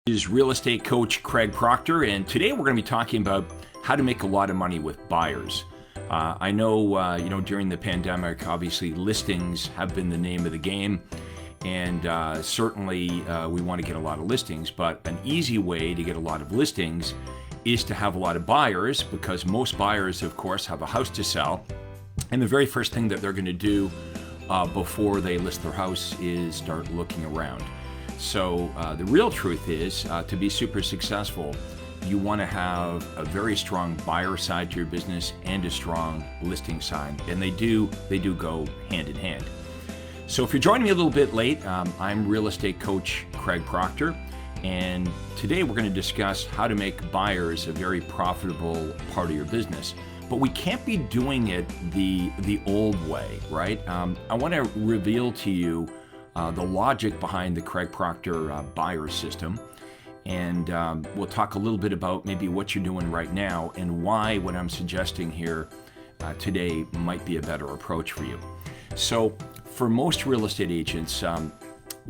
Is real estate coach Craig Proctor, and today we're going to be talking about how to make a lot of money with buyers. I know, during the pandemic, obviously listings have been the name of the game, and certainly we want to get a lot of listings, but an easy way to get a lot of listings is to have a lot of buyers, because most buyers, of course, have a house to sell, and the very first thing that they're going to do before they list their house is start looking around. So the real truth is, to be super successful, you want to have a very strong buyer side to your business and a strong listing side, and they do go hand in hand. So if you're joining me a little bit late, I'm real estate coach Craig Proctor, and today we're going to discuss how to make buyers a very profitable part of your business. But we can't be doing it the old way, right? I want to reveal to you the logic behind the Craig Proctor buyer system. And we'll talk a little bit about maybe what you're doing right now and why what I'm suggesting here today might be a better approach for you. So for most real estate agents,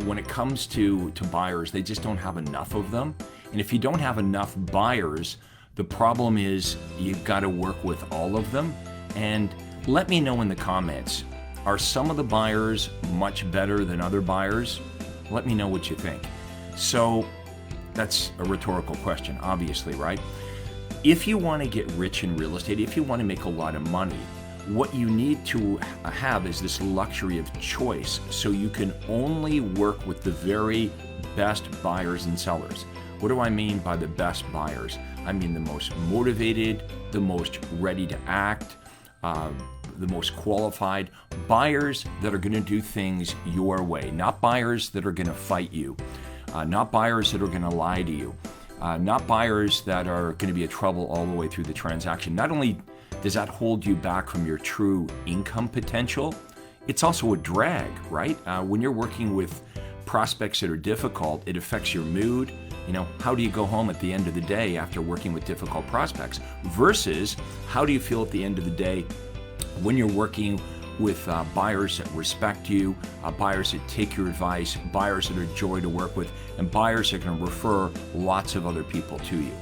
when it comes to buyers, they just don't have enough of them. And if you don't have enough buyers, the problem is you've got to work with all of them. And let me know in the comments, are some of the buyers much better than other buyers? Let me know what you think. So that's a rhetorical question, obviously, right? If you want to get rich in real estate, if you want to make a lot of money, what you need to have is this luxury of choice, so you can only work with the very best buyers and sellers. What do I mean by the best buyers? I mean the most motivated, the most ready to act, the most qualified buyers that are going to do things your way, not buyers that are going to fight you, not buyers that are going to lie to you, not buyers that are going to be a trouble all the way through the transaction. Not only does that hold you back from your true income potential, it's also a drag, right? When you're working with prospects that are difficult, it affects your mood. How do you go home at the end of the day after working with difficult prospects versus how do you feel at the end of the day when you're working with buyers that respect you, buyers that take your advice, buyers that are a joy to work with, and buyers that can refer lots of other people to you.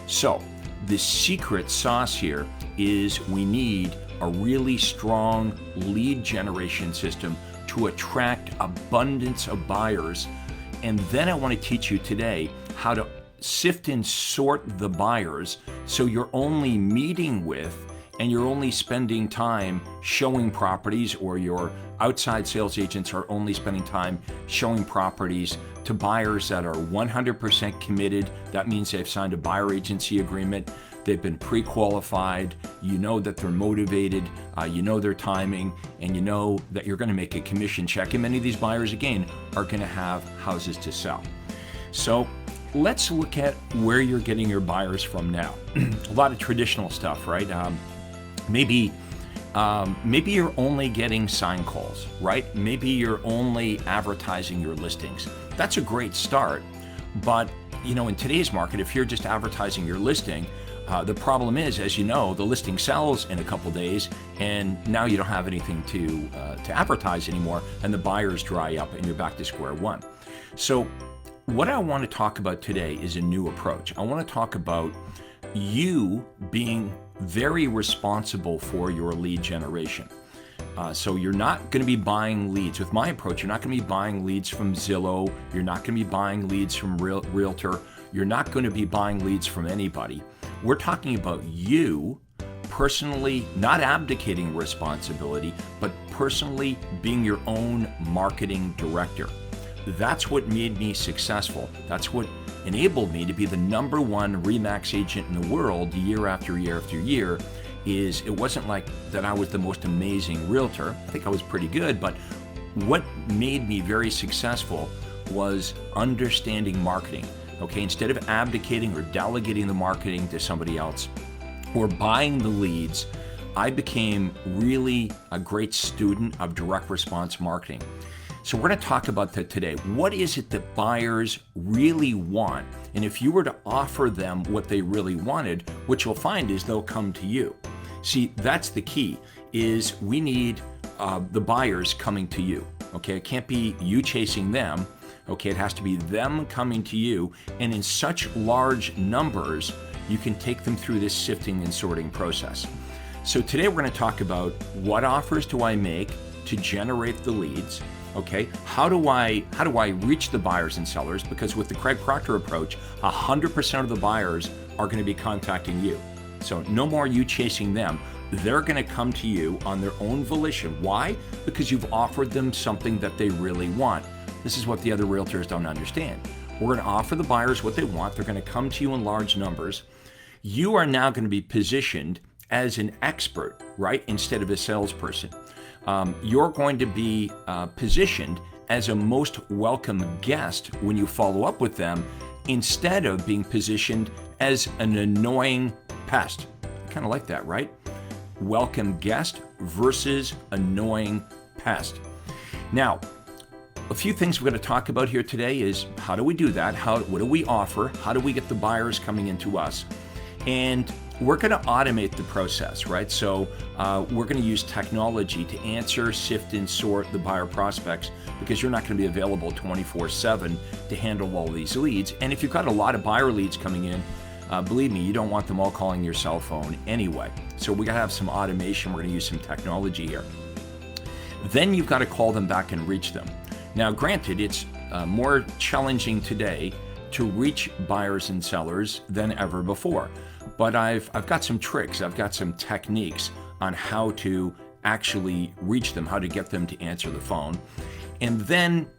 So the secret sauce here is we need a really strong lead generation system to attract abundance of buyers. And then I want to teach you today how to sift and sort the buyers so you're only meeting with and you're only spending time showing properties, or your outside sales agents are only spending time showing properties to buyers that are 100% committed. That means they've signed a buyer agency agreement. They've been pre-qualified. You know that they're motivated. You know their timing, and you know that you're going to make a commission check. And many of these buyers, again, are going to have houses to sell. So let's look at where you're getting your buyers from now. A lot of traditional stuff, right? Maybe you're only getting sign calls, right? Maybe you're only advertising your listings. That's a great start. But, in today's market, if you're just advertising your listing, the problem is, as you know, the listing sells in a couple days, and now you don't have anything to advertise anymore, and the buyers dry up, and you're back to square one. So what I want to talk about today is a new approach. I want to talk about you being very responsible for your lead generation. So you're not going to be buying leads. With my approach, you're not going to be buying leads from Zillow. You're not going to be buying leads from Realtor. You're not going to be buying leads from anybody. We're talking about you personally, not abdicating responsibility, but personally being your own marketing director. That's what made me successful. That's what enabled me to be the #1 RE/MAX agent in the world year after year after year. It wasn't like that I was the most amazing realtor. I think I was pretty good, but what made me very successful was understanding marketing. Okay, instead of abdicating or delegating the marketing to somebody else or buying the leads, I became really a great student of direct response marketing. So we're going to talk about that today. What is it that buyers really want? And if you were to offer them what they really wanted, what you'll find is they'll come to you. See, that's the key, is we need the buyers coming to you. Okay, it can't be you chasing them. Okay, it has to be them coming to you, and in such large numbers, you can take them through this sifting and sorting process. So today we're going to talk about what offers do I make to generate the leads. Okay, how do I reach the buyers and sellers? Because with the Craig Proctor approach, 100% of the buyers are going to be contacting you. So no more you chasing them. They're going to come to you on their own volition. Why? Because you've offered them something that they really want. This is what the other realtors don't understand. We're going to offer the buyers what they want. They're going to come to you in large numbers. You are now going to be positioned as an expert, right? Instead of a salesperson. You're going to be positioned as a most welcome guest when you follow up with them, instead of being positioned as an annoying pest. I kind of like that, right? Welcome guest versus annoying pest. Now, a few things we're going to talk about here today is how do we do that? What do we offer? How do we get the buyers coming into us? And we're going to automate the process, right? So we're going to use technology to answer, sift, and sort the buyer prospects, because you're not going to be available 24/7 to handle all these leads. And if you've got a lot of buyer leads coming in, believe me, you don't want them all calling your cell phone anyway. So we got to have some automation. We're going to use some technology here. Then you've got to call them back and reach them. Now, granted, it's more challenging today to reach buyers and sellers than ever before. But I've got some tricks, I've got some techniques on how to actually reach them, how to get them to answer the phone. And then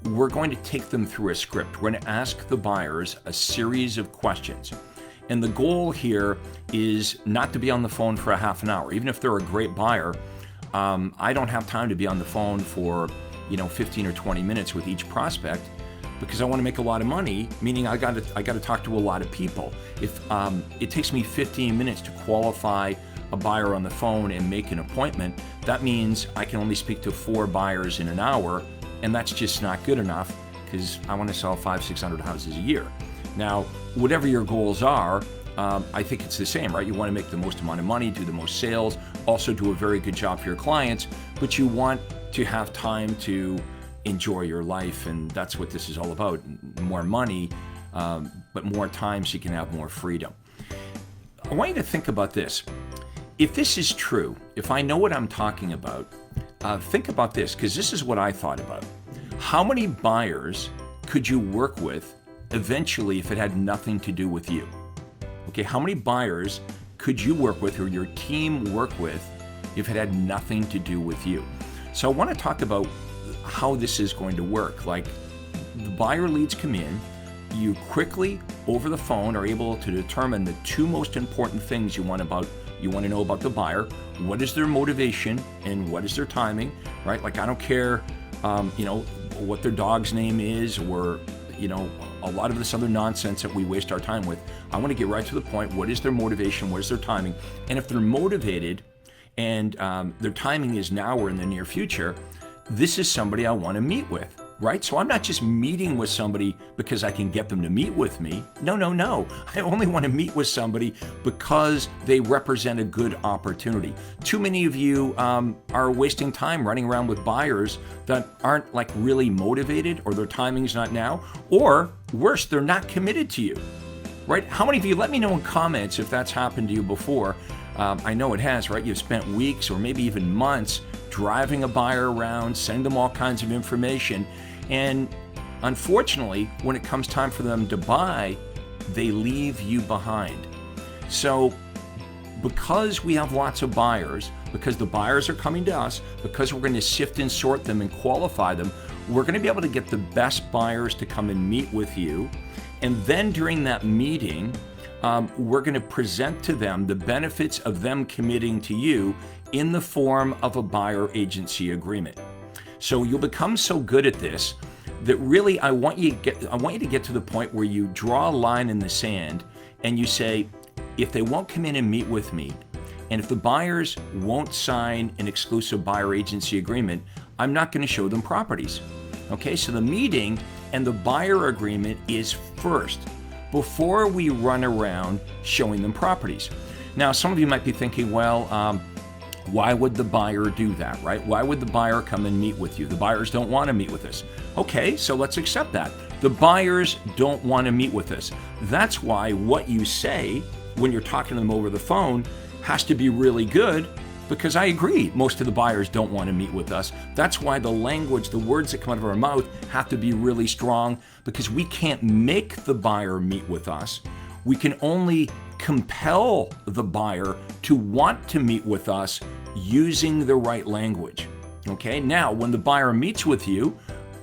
we're going to take them through a script. We're going to ask the buyers a series of questions. And the goal here is not to be on the phone for a half an hour. Even if they're a great buyer, I don't have time to be on the phone for 15 or 20 minutes with each prospect, because I want to make a lot of money, meaning I got to talk to a lot of people. If it takes me 15 minutes to qualify a buyer on the phone and make an appointment, that means I can only speak to 4 buyers in an hour, and that's just not good enough, because I want to sell 500-600 houses a year. Now, whatever your goals are, I think it's the same, right? You want to make the most amount of money, do the most sales, also do a very good job for your clients, but you want to have time to enjoy your life, and that's what this is all about. More money, but more time so you can have more freedom. I want you to think about this. If this is true, if I know what I'm talking about, think about this, because this is what I thought about. How many buyers could you work with eventually if it had nothing to do with you? Okay, how many buyers could you work with, or your team work with, if it had nothing to do with you? So I want to talk about how this is going to work. Like, the buyer leads come in, you quickly over the phone are able to determine the 2 most important things you want to know about the buyer. What is their motivation and what is their timing, right? Like, I don't care what their dog's name is, or a lot of this other nonsense that we waste our time with. I want to get right to the point. What is their motivation? What is their timing? And if they're motivated and their timing is now or in the near future, this is somebody I want to meet with, right? So I'm not just meeting with somebody because I can get them to meet with me. No. I only want to meet with somebody because they represent a good opportunity. Too many of you are wasting time running around with buyers that aren't really motivated, or their timing's not now, or worse, they're not committed to you, right? How many of you, let me know in comments if that's happened to you before. I know it has, right? You've spent weeks or maybe even months driving a buyer around, sending them all kinds of information, and unfortunately, when it comes time for them to buy, they leave you behind. So because we have lots of buyers, because the buyers are coming to us, because we're going to sift and sort them and qualify them, we're going to be able to get the best buyers to come and meet with you. And then during that meeting, we're going to present to them the benefits of them committing to you in the form of a buyer agency agreement. So you'll become so good at this that really I want you to get to the point where you draw a line in the sand and you say, if they won't come in and meet with me, and if the buyers won't sign an exclusive buyer agency agreement, I'm not going to show them properties. Okay, so the meeting and the buyer agreement is first, before we run around showing them properties. Now, some of you might be thinking, well, why would the buyer do that, right? Why would the buyer come and meet with you? The buyers don't want to meet with us. Okay, so let's accept that. The buyers don't want to meet with us. That's why what you say when you're talking to them over the phone has to be really good, because I agree, most of the buyers don't want to meet with us. That's why the language, the words that come out of our mouth have to be really strong, because we can't make the buyer meet with us. We can only compel the buyer to want to meet with us using the right language. Okay, now when the buyer meets with you,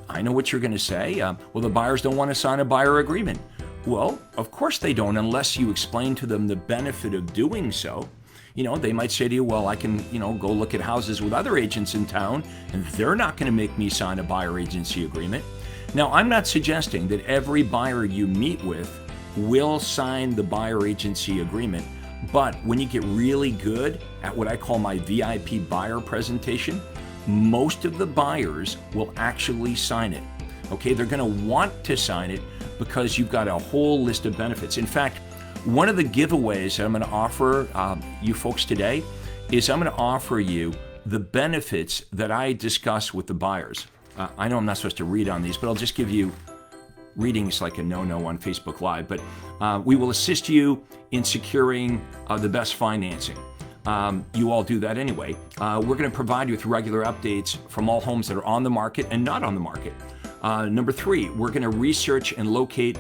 I know what you're going to say. Well, the buyers don't want to sign a buyer agreement. Well, of course they don't, unless you explain to them the benefit of doing so. They might say to you, well, I can, go look at houses with other agents in town, and they're not going to make me sign a buyer agency agreement. Now, I'm not suggesting that every buyer you meet with will sign the buyer agency agreement, but when you get really good at what I call my VIP buyer presentation, most of the buyers will actually sign it. Okay, they're going to want to sign it because you've got a whole list of benefits. In fact, one of the giveaways that I'm going to offer you folks today is I'm going to offer you the benefits that I discuss with the buyers. I know I'm not supposed to read on these, but I'll just give you, reading is like a no-no on Facebook Live, but we will assist you in securing the best financing. You all do that anyway. We're going to provide you with regular updates from all homes that are on the market and not on the market. Number 3, we're going to research and locate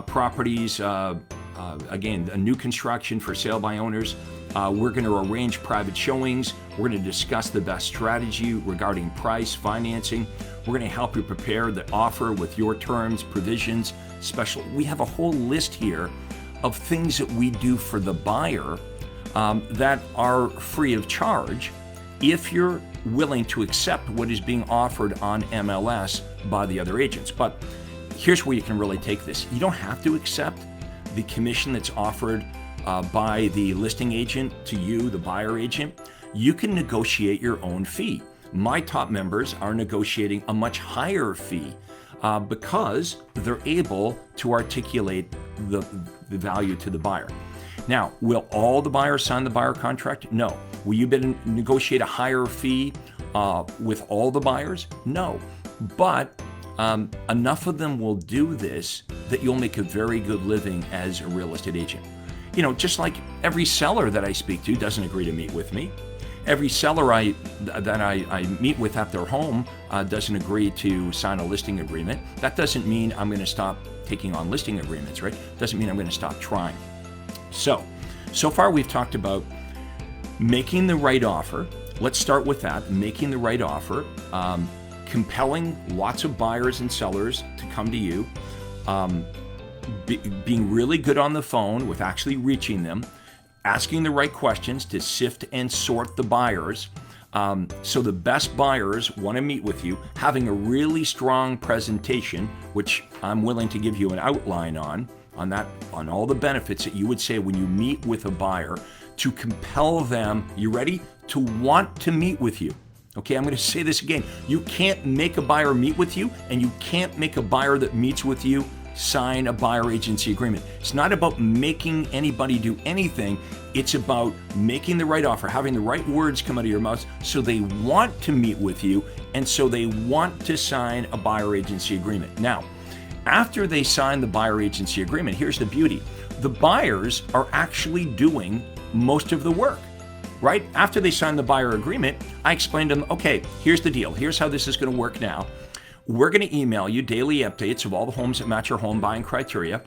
properties, again, a new construction for sale by owners. We're going to arrange private showings. We're going to discuss the best strategy regarding price, financing. We're going to help you prepare the offer with your terms, provisions, special. We have a whole list here of things that we do for the buyer that are free of charge if you're willing to accept what is being offered on MLS by the other agents. But here's where you can really take this. You don't have to accept the commission that's offered by the listing agent to you, the buyer agent. You can negotiate your own fee. My top members are negotiating a much higher fee because they're able to articulate the value to the buyer. Now, will all the buyers sign the buyer contract? No. Will you negotiate a higher fee with all the buyers? No. But enough of them will do this that you'll make a very good living as a real estate agent. Just like every seller that I speak to doesn't agree to meet with me. Every seller that I meet with at their home doesn't agree to sign a listing agreement. That doesn't mean I'm going to stop taking on listing agreements, right? Doesn't mean I'm going to stop trying. So far we've talked about making the right offer. Let's start with that, making the right offer, compelling lots of buyers and sellers to come to you, being really good on the phone with actually reaching them, asking the right questions to sift and sort the buyers, so the best buyers want to meet with you, having a really strong presentation, which I'm willing to give you an outline on all the benefits that you would say when you meet with a buyer to compel them, you ready, to want to meet with you. Okay, I'm going to say this again. You can't make a buyer meet with you, and you can't make a buyer that meets with you sign a buyer agency agreement. It's not about making anybody do anything. It's about making the right offer, having the right words come out of your mouth so they want to meet with you, and so they want to sign a buyer agency agreement. Now, after they sign the buyer agency agreement, here's the beauty. The buyers are actually doing most of the work, right? After they sign the buyer agreement, I explained to them, okay, here's the deal. Here's how this is going to work now. We're going to email you daily updates of all the homes that match your home buying criteria.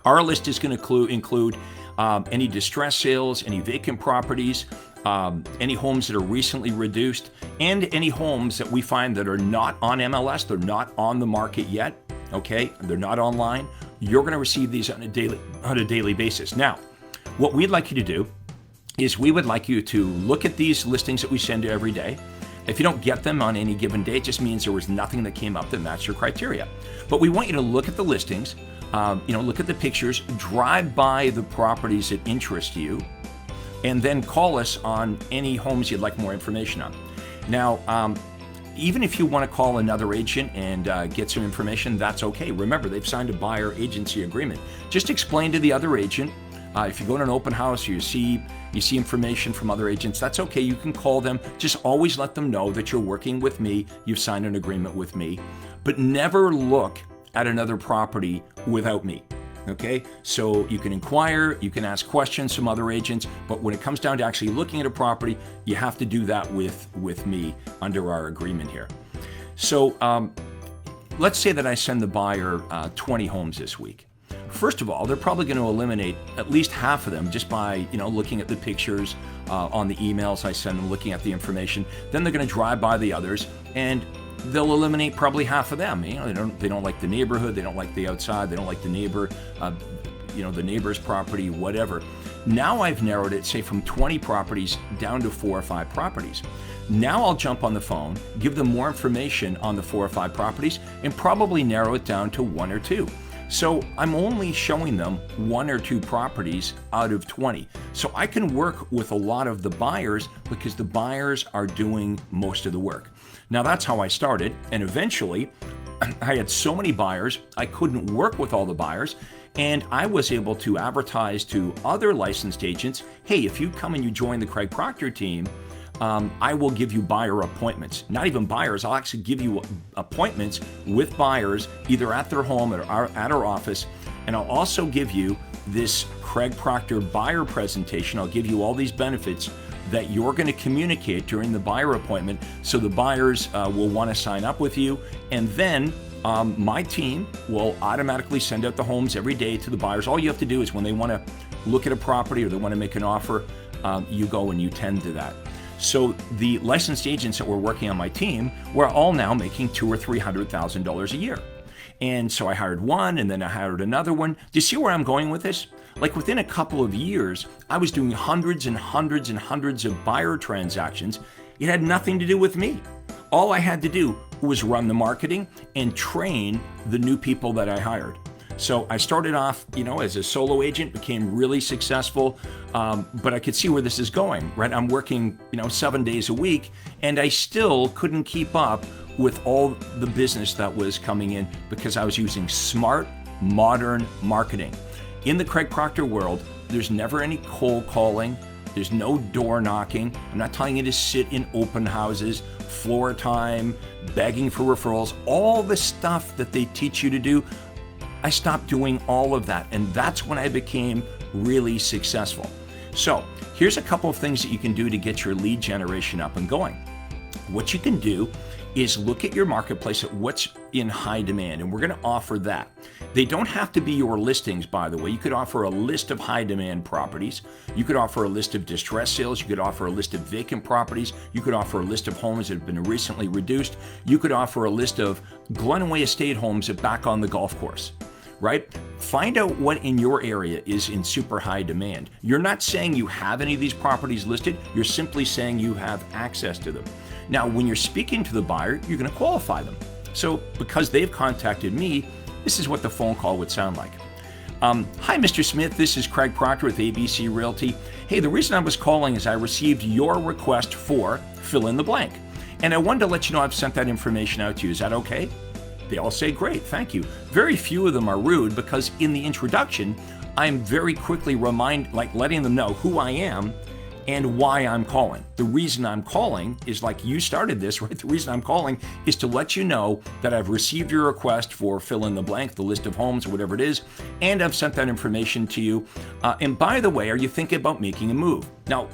Our list is going to include any distressed sales, any vacant properties, any homes that are recently reduced, and any homes that we find that are not on MLS, they're not on the market yet. Okay, they're not online. You're going to receive these on a daily basis. Now, what we'd like you to do is we would like you to look at these listings that we send you every day. If you don't get them on any given day, it just means there was nothing that came up that matched your criteria. But we want you to look at the listings, look at the pictures, drive by the properties that interest you, and then call us on any homes you'd like more information on. Now, even if you want to call another agent and get some information, that's okay. Remember, they've signed a buyer agency agreement. Just explain to the other agent. If you go to an open house or you see information from other agents, that's okay. You can call them. Just always let them know that you're working with me. You've signed an agreement with me. but never look at another property without me. Okay, so you can inquire, you can ask questions from other agents, but when it comes down to actually looking at a property, you have to do that with me under our agreement here. So let's say that I send the buyer 20 homes this week. First of all, they're probably going to eliminate at least half of them just by looking at the pictures on the emails I send them, looking at the information. Then they're going to drive by the others, and they'll eliminate probably half of them. They don't like the neighborhood, they don't like the outside, they don't like the neighbor, the neighbor's property, whatever. Now I've narrowed it, say, from 20 properties down to 4 or 5 properties. Now I'll jump on the phone, give them more information on the 4 or 5 properties, and probably narrow it down to 1 or 2. So I'm only showing them 1 or 2 properties out of 20. So I can work with a lot of the buyers because the buyers are doing most of the work. Now that's how I started, and eventually I had so many buyers, I couldn't work with all the buyers, and I was able to advertise to other licensed agents, hey, if you come and you join the Craig Proctor team, I will give you buyer appointments. Not even buyers, I'll actually give you appointments with buyers either at their home or at our office, and I'll also give you this Craig Proctor buyer presentation. I'll give you all these benefits that you're going to communicate during the buyer appointment, so the buyers will want to sign up with you, and then my team will automatically send out the homes every day to the buyers. All you have to do is when they want to look at a property or they want to make an offer, you go and you tend to that. So the licensed agents that were working on my team were all now making $200,000 or $300,000 a year. And so I hired one, and then I hired another one. Do you see where I'm going with this? Like within a couple of years, I was doing hundreds and hundreds and hundreds of buyer transactions. It had nothing to do with me. All I had to do was run the marketing and train the new people that I hired. So I started off, as a solo agent, became really successful, but I could see where this is going, right? I'm working, 7 days a week, and I still couldn't keep up with all the business that was coming in because I was using smart, modern marketing. In the Craig Proctor world, there's never any cold calling. There's no door knocking. I'm not telling you to sit in open houses, floor time, begging for referrals, all the stuff that they teach you to do. I stopped doing all of that, and that's when I became really successful. So here's a couple of things that you can do to get your lead generation up and going. What you can do is look at your marketplace at what's in high demand, and we're going to offer that. They don't have to be your listings, by the way. You could offer a list of high demand properties. You could offer a list of distress sales. You could offer a list of vacant properties. You could offer a list of homes that have been recently reduced. You could offer a list of Glenway Estate homes that back on the golf course. Right? Find out what in your area is in super high demand. You're not saying you have any of these properties listed. You're simply saying you have access to them. Now, when you're speaking to the buyer, you're going to qualify them. So because they've contacted me, this is what the phone call would sound like. Hi, Mr. Smith. This is Craig Proctor with ABC Realty. Hey, the reason I was calling is I received your request for fill in the blank. And I wanted to let you know I've sent that information out to you. Is that okay? They all say, great, thank you. Very few of them are rude because in the introduction, I'm very quickly letting them know who I am and why I'm calling. The reason I'm calling is like you started this, right? The reason I'm calling is to let you know that I've received your request for fill in the blank, the list of homes or whatever it is, and I've sent that information to you. And by the way, are you thinking about making a move? Now,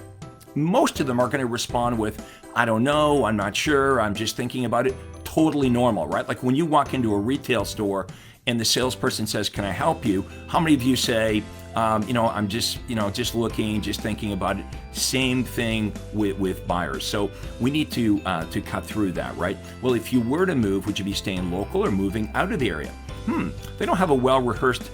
most of them are going to respond with, I don't know, I'm not sure, I'm just thinking about it. Totally normal, right? Like when you walk into a retail store and the salesperson says, can I help you? How many of you say, I'm just looking, just thinking about it? Same thing with buyers. So we need to cut through that, right? Well, if you were to move, would you be staying local or moving out of the area? They don't have a well-rehearsed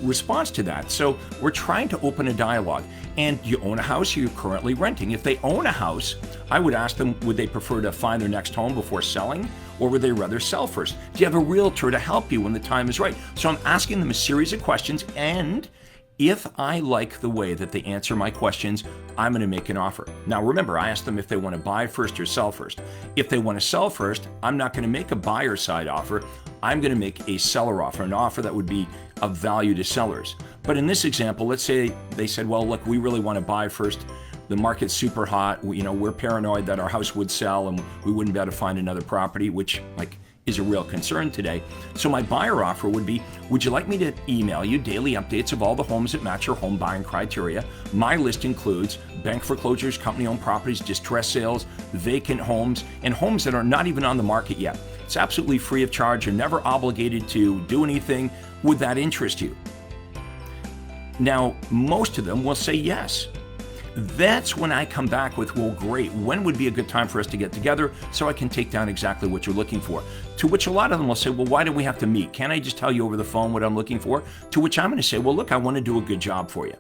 response to that. So we're trying to open a dialogue. And you own a house or you're currently renting. If they own a house, I would ask them, would they prefer to find their next home before selling, or would they rather sell first? Do you have a realtor to help you when the time is right? So I'm asking them a series of questions, and if I like the way that they answer my questions, I'm going to make an offer. Now remember, I asked them if they want to buy first or sell first. If they want to sell first, I'm not going to make a buyer side offer. I'm going to make a seller offer, an offer that would be of value to sellers. But in this example, let's say they said, well, look, we really want to buy first. The market's super hot. We're paranoid that our house would sell and we wouldn't be able to find another property, which is a real concern today. So my buyer offer would be, would you like me to email you daily updates of all the homes that match your home buying criteria? My list includes bank foreclosures, company-owned properties, distress sales, vacant homes, and homes that are not even on the market yet. It's absolutely free of charge. You're never obligated to do anything. Would that interest you? Now, most of them will say yes. That's when I come back with, well, great, when would be a good time for us to get together so I can take down exactly what you're looking for? To which a lot of them will say, well, why do we have to meet? Can't I just tell you over the phone what I'm looking for? To which I'm going to say, well, look, I want to do a good job for you.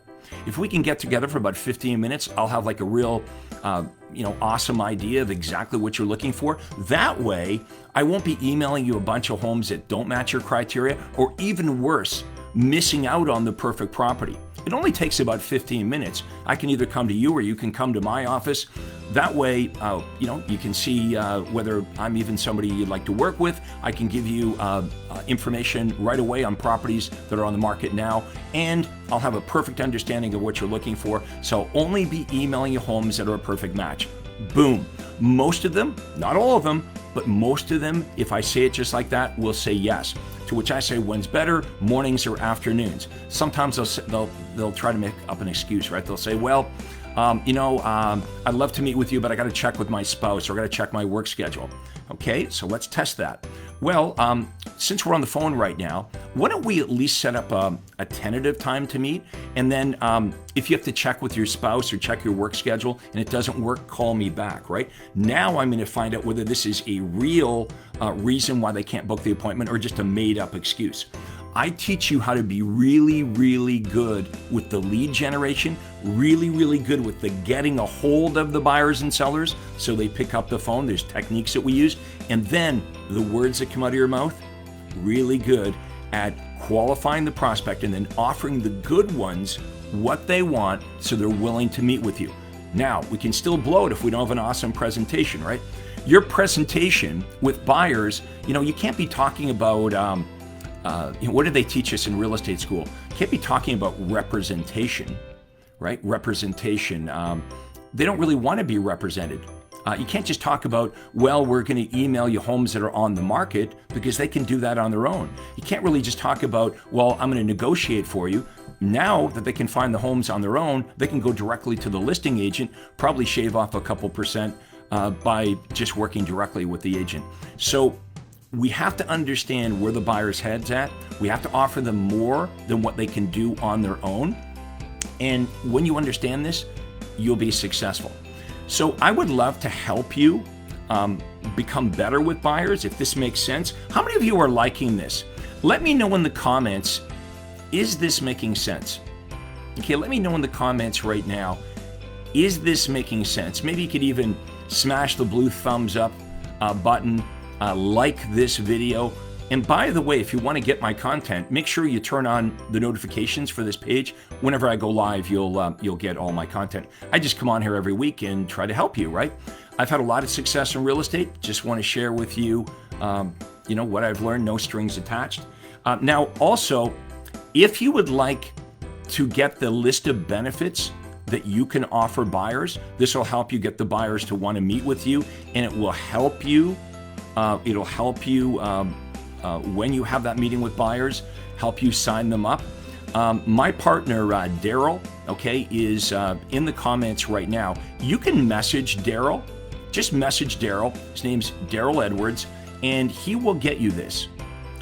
If we can get together for about 15 minutes, I'll have like a real, awesome idea of exactly what you're looking for. That way, I won't be emailing you a bunch of homes that don't match your criteria, or even worse, missing out on the perfect property. It only takes about 15 minutes. I can either come to you or you can come to my office. That way, you can see whether I'm even somebody you'd like to work with. I can give you information right away on properties that are on the market now, and I'll have a perfect understanding of what you're looking for. So I'll only be emailing you homes that are a perfect match. Boom. Most of them, not all of them, but most of them, if I say it just like that, will say yes. To which I say, when's better, mornings or afternoons? Sometimes they'll try to make up an excuse, right? They'll say, well, I'd love to meet with you, but I got to check with my spouse, or I got to check my work schedule. Okay, so let's test that. Well, since we're on the phone right now, why don't we at least set up a tentative time to meet? And then if you have to check with your spouse or check your work schedule and it doesn't work, call me back, right? Now I'm going to find out whether this is a real reason why they can't book the appointment or just a made-up excuse. I teach you how to be really, really good with the lead generation, really, really good with the getting a hold of the buyers and sellers so they pick up the phone. There's techniques that we use. And then the words that come out of your mouth, really good at qualifying the prospect and then offering the good ones what they want so they're willing to meet with you. Now, we can still blow it if we don't have an awesome presentation, right? Your presentation with buyers, you can't be talking about what did they teach us in real estate school? Can't be talking about representation, right? Representation. They don't really want to be represented. You can't just talk about, well, we're going to email you homes that are on the market, because they can do that on their own. You can't really just talk about, well, I'm going to negotiate for you. Now that they can find the homes on their own, they can go directly to the listing agent, probably shave off a couple percent by just working directly with the agent. So we have to understand where the buyer's head's at. We have to offer them more than what they can do on their own. And when you understand this, you'll be successful. So I would love to help you become better with buyers, if this makes sense. How many of you are liking this? Let me know in the comments, is this making sense? Okay, let me know in the comments right now, is this making sense? Maybe you could even smash the blue thumbs up button, like this video. And by the way, if you want to get my content, make sure you turn on the notifications for this page. Whenever I go live, you'll get all my content. I just come on here every week and try to help you, right? I've had a lot of success in real estate. Just want to share with you, what I've learned, no strings attached. Now, also, if you would like to get the list of benefits that you can offer buyers, this will help you get the buyers to want to meet with you, and it will help you. It'll help you when you have that meeting with buyers, help you sign them up. My partner, Daryl, is in the comments right now. You can message Daryl. Just message Daryl. His name's Daryl Edwards, and he will get you this.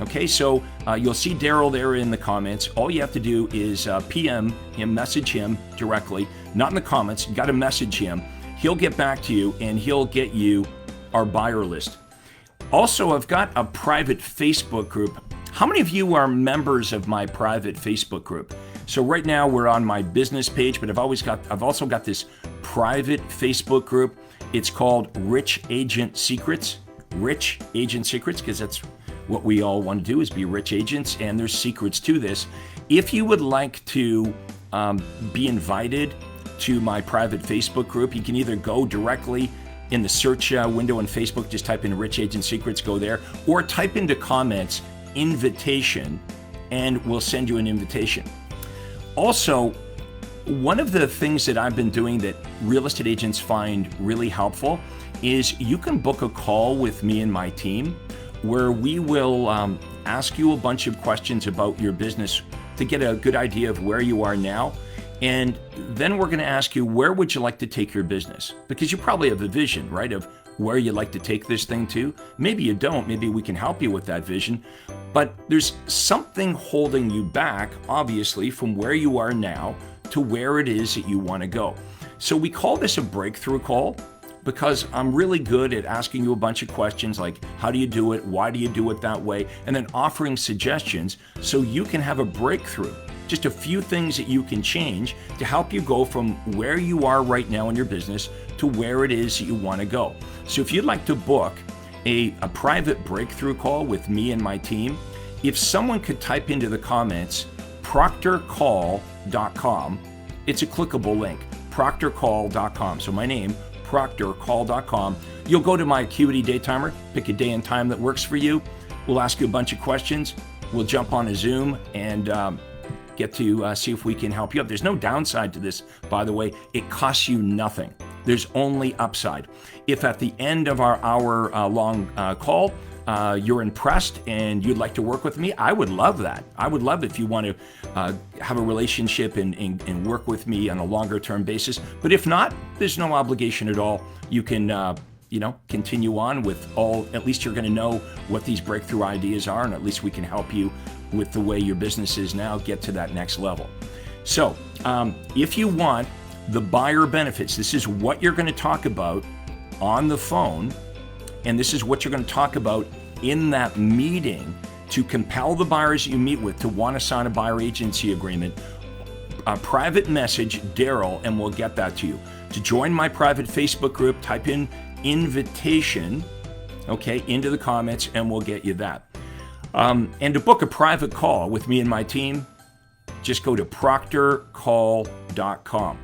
Okay, so you'll see Daryl there in the comments. All you have to do is PM him, message him directly, not in the comments. You got to message him. He'll get back to you, and he'll get you our buyer list. Also, I've got a private Facebook group. How many of you are members of my private Facebook group? So right now we're on my business page, but I've also got this private Facebook group. It's called Rich Agent Secrets. Rich Agent Secrets, because that's what we all want to do, is be rich agents, and there's secrets to this. If you would like to be invited to my private Facebook group, you can either go directly in the search window on Facebook, just type in Rich Agent Secrets, go there, or type into comments, invitation, and we'll send you an invitation. Also, one of the things that I've been doing that real estate agents find really helpful is you can book a call with me and my team where we will ask you a bunch of questions about your business to get a good idea of where you are now. And then we're going to ask you, where would you like to take your business? Because you probably have a vision, right, of where you'd like to take this thing to. Maybe you don't. Maybe we can help you with that vision. But there's something holding you back, obviously, from where you are now to where it is that you want to go. So we call this a breakthrough call because I'm really good at asking you a bunch of questions like, how do you do it? Why do you do it that way? And then offering suggestions so you can have a breakthrough. Just a few things that you can change to help you go from where you are right now in your business to where it is that you want to go. So if you'd like to book a private breakthrough call with me and my team, if someone could type into the comments, proctorcall.com, it's a clickable link, proctorcall.com. So my name, proctorcall.com. You'll go to my Acuity Day Timer, pick a day and time that works for you. We'll ask you a bunch of questions. We'll jump on a Zoom and get to see if we can help you out. There's no downside to this, by the way. It costs you nothing. There's only upside. If at the end of our hour-long call, you're impressed and you'd like to work with me, I would love that. I would love if you want to have a relationship and work with me on a longer-term basis. But if not, there's no obligation at all. You can continue on with all, at least you're going to know what these breakthrough ideas are, and at least we can help you with the way your business is now get to that next level. So if you want the buyer benefits, this is what you're going to talk about on the phone, and this is what you're going to talk about in that meeting to compel the buyers you meet with to want to sign a buyer agency agreement. A private message Daryl, and we'll get that to you. To join my private Facebook group, type in invitation, into the comments, and we'll get you that. And to book a private call with me and my team, just go to proctorcall.com.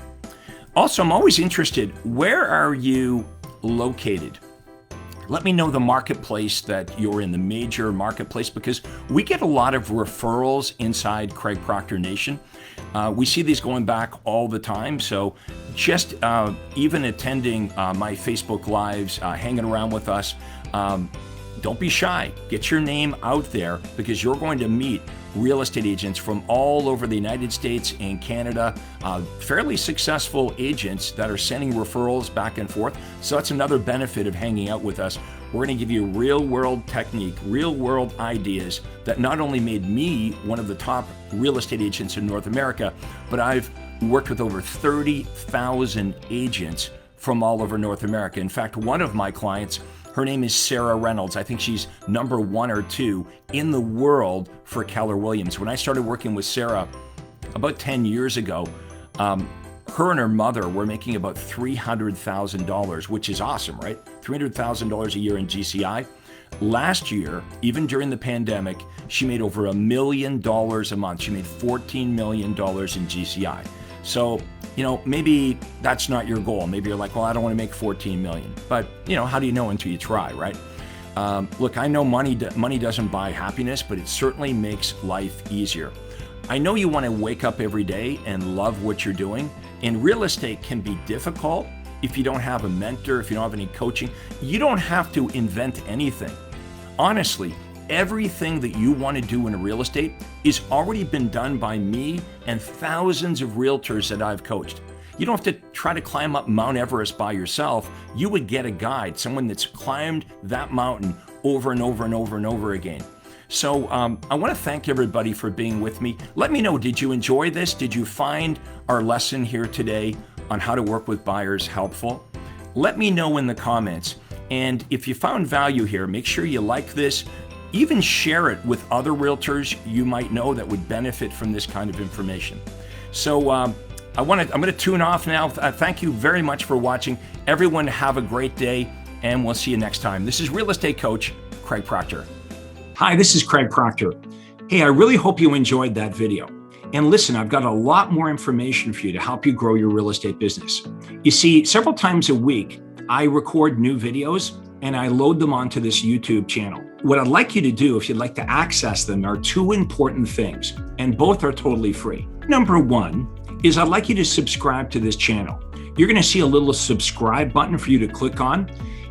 Also, I'm always interested, where are you located? Let me know the marketplace that you're in, the major marketplace, because we get a lot of referrals inside Craig Proctor Nation. We see these going back all the time. So just even attending my Facebook Lives, hanging around with us, don't be shy. Get your name out there because you're going to meet real estate agents from all over the United States and Canada, fairly successful agents that are sending referrals back and forth. So that's another benefit of hanging out with us. We're going to give you real world technique, real world ideas that not only made me one of the top real estate agents in North America, but I've worked with over 30,000 agents from all over North America. In fact, one of my clients, her name is Sarah Reynolds. I think she's number 1 or 2 in the world for Keller Williams. When I started working with Sarah about 10 years ago, her and her mother were making about $300,000, which is awesome, right? $300,000 a year in GCI. Last year, even during the pandemic, she made over $1 million a month. She made $14 million in GCI. So, maybe that's not your goal. Maybe you're like, well, I don't want to make 14 million. But, how do you know until you try, right? Look, I know money doesn't buy happiness, but it certainly makes life easier. I know you want to wake up every day and love what you're doing. And real estate can be difficult if you don't have a mentor, if you don't have any coaching. You don't have to invent anything. Honestly, everything that you want to do in real estate is already been done by me and thousands of realtors that I've coached. You don't have to try to climb up Mount Everest by yourself. You would get a guide, someone that's climbed that mountain over and over and over and over again. So I want to thank everybody for being with me. Let me know, did you enjoy this? Did you find our lesson here today on how to work with buyers helpful? Let me know in the comments. And if you found value here, make sure you like this. Even share it with other realtors you might know that would benefit from this kind of information. So I'm going to tune off now. Thank you very much for watching. Everyone have a great day, and we'll see you next time. This is Real Estate Coach Craig Proctor. Hi, this is Craig Proctor. Hey, I really hope you enjoyed that video. And listen, I've got a lot more information for you to help you grow your real estate business. You see, several times a week, I record new videos and I load them onto this YouTube channel. What I'd like you to do, if you'd like to access them, are 2 important things, and both are totally free. Number 1 is I'd like you to subscribe to this channel. You're going to see a little subscribe button for you to click on.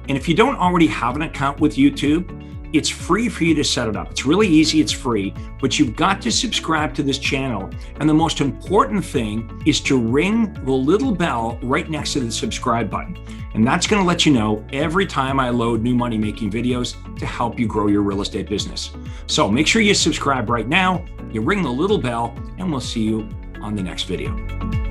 And if you don't already have an account with YouTube, It's free for you to set it up. It's really easy, it's free, but you've got to subscribe to this channel. And the most important thing is to ring the little bell right next to the subscribe button. And that's going to let you know every time I load new money making videos to help you grow your real estate business. So make sure you subscribe right now, you ring the little bell, and we'll see you on the next video.